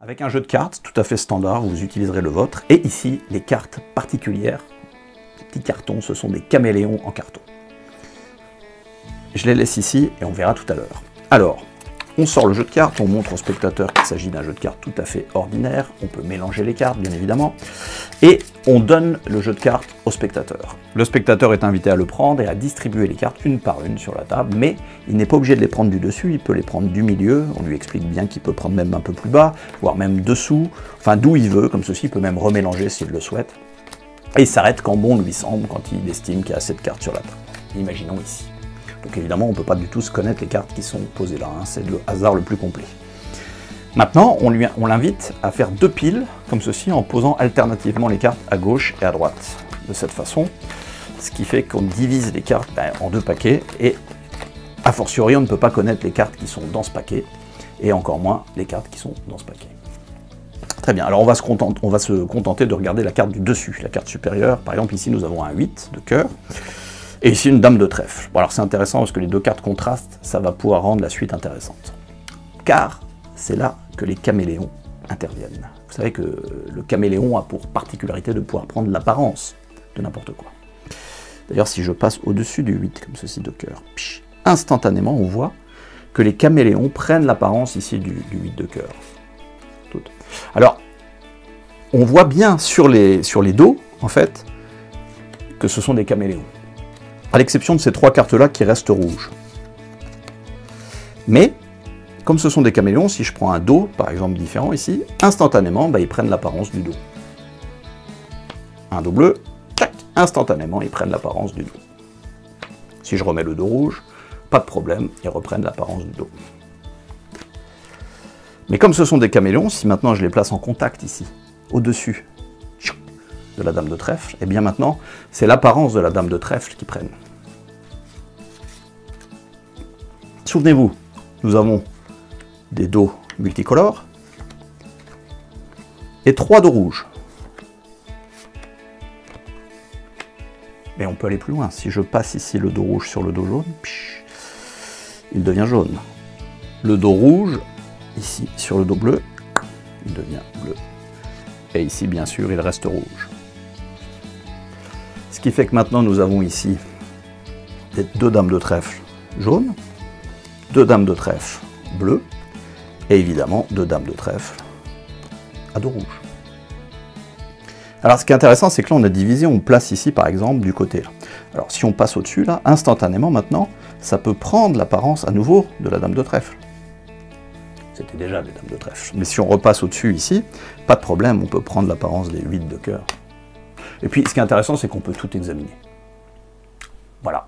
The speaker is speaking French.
Avec un jeu de cartes tout à fait standard, vous utiliserez le vôtre. Et ici, les cartes particulières, les petits cartons, ce sont des caméléons en carton. Je les laisse ici et on verra tout à l'heure. Alors, on sort le jeu de cartes, on montre au spectateur qu'il s'agit d'un jeu de cartes tout à fait ordinaire. On peut mélanger les cartes, bien évidemment. Et on donne le jeu de cartes au spectateur. Le spectateur est invité à le prendre et à distribuer les cartes une par une sur la table, mais il n'est pas obligé de les prendre du dessus, il peut les prendre du milieu. On lui explique bien qu'il peut prendre même un peu plus bas, voire même dessous, enfin d'où il veut, comme ceci, il peut même remélanger s'il le souhaite. Et il s'arrête quand bon lui semble, quand il estime qu'il y a assez de cartes sur la table. Imaginons ici. Donc évidemment, on ne peut pas du tout se connaître les cartes qui sont posées là, hein. C'est le hasard le plus complet. Maintenant, on l'invite à faire deux piles, comme ceci, en posant alternativement les cartes à gauche et à droite. De cette façon, ce qui fait qu'on divise les cartes en deux paquets, et a fortiori, on ne peut pas connaître les cartes qui sont dans ce paquet, et encore moins les cartes qui sont dans ce paquet. Très bien, alors on va se contenter de regarder la carte du dessus, la carte supérieure. Par exemple, ici, nous avons un 8 de cœur, et ici, une dame de trèfle. Bon, alors c'est intéressant parce que les deux cartes contrastent, ça va pouvoir rendre la suite intéressante. Car c'est là que les caméléons interviennent. Vous savez que le caméléon a pour particularité de pouvoir prendre l'apparence de n'importe quoi. D'ailleurs, si je passe au-dessus du 8, comme ceci de cœur, instantanément, on voit que les caméléons prennent l'apparence ici du 8 de cœur. Alors, on voit bien sur les dos, en fait, que ce sont des caméléons. À l'exception de ces trois cartes-là qui restent rouges. Mais, comme ce sont des caméléons, si je prends un dos, par exemple, différent ici, instantanément, ils prennent l'apparence du dos. Un dos bleu, tac, instantanément, ils prennent l'apparence du dos. Si je remets le dos rouge, pas de problème, ils reprennent l'apparence du dos. Mais comme ce sont des caméléons, si maintenant je les place en contact ici, au-dessus de la dame de trèfle, et bien maintenant, c'est l'apparence de la dame de trèfle qui prennent. Souvenez-vous, nous avons des dos multicolores et trois dos rouges. Mais on peut aller plus loin. Si je passe ici le dos rouge sur le dos jaune, il devient jaune. Le dos rouge, ici, sur le dos bleu, il devient bleu. Et ici, bien sûr, il reste rouge. Ce qui fait que maintenant, nous avons ici deux dames de trèfle jaunes, deux dames de trèfle bleues, et évidemment, deux dames de trèfle à dos rouge. Alors, ce qui est intéressant, c'est que là, on a divisé, on place ici, par exemple, du côté là. Alors, si on passe au-dessus, là, instantanément, maintenant, ça peut prendre l'apparence à nouveau de la dame de trèfle. C'était déjà des dames de trèfle. Mais si on repasse au-dessus, ici, pas de problème, on peut prendre l'apparence des 8 de cœur. Et puis, ce qui est intéressant, c'est qu'on peut tout examiner. Voilà.